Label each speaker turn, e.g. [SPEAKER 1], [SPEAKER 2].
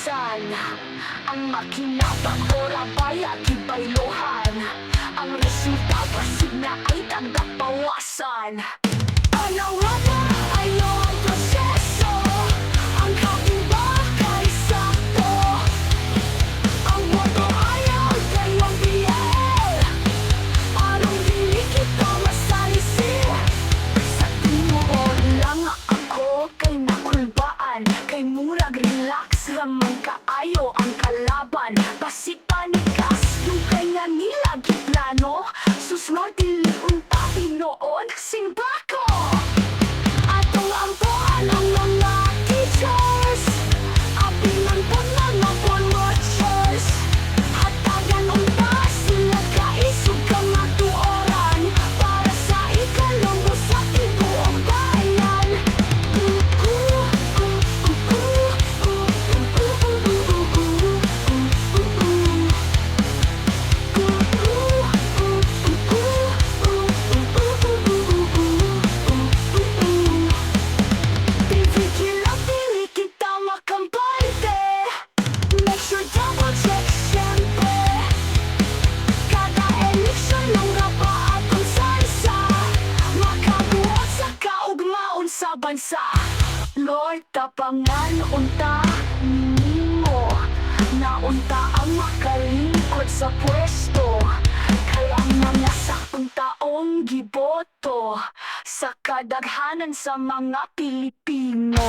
[SPEAKER 1] bawasan. Ang makinabang ora bayad ibaylohan. Ang resulta basig na ay tanggap bawasan. Panawagan ayaw ang proseso. Ang kapiba kay sakto. Ang boto ayaw dalawang biel. Parang dili kita masalisin. Sa tinuod lang ako kay nakulbaan. Kay murag relax ramang kaayo ang kalaban. Basig panigas yung kaya nila giplano. Susnod dili unta hinoon simba ko. Atong ampuan ang mga teachers. Apingan po mga watchers. Hatagan unta sila kaisog ka matuoran. Para sa ikalunggo sa tibuong bayan. Make sure double check siyempre. Kada eleksyon ng rapa at konsensa. Makabuot sa kaugmaon sa bansa. Lord, tapangan unta nimo. Naunta ang makalingkod sa pwesto. Kay ang mga saktong taong giboto. Sa kadaghanan sa mga Pilipino.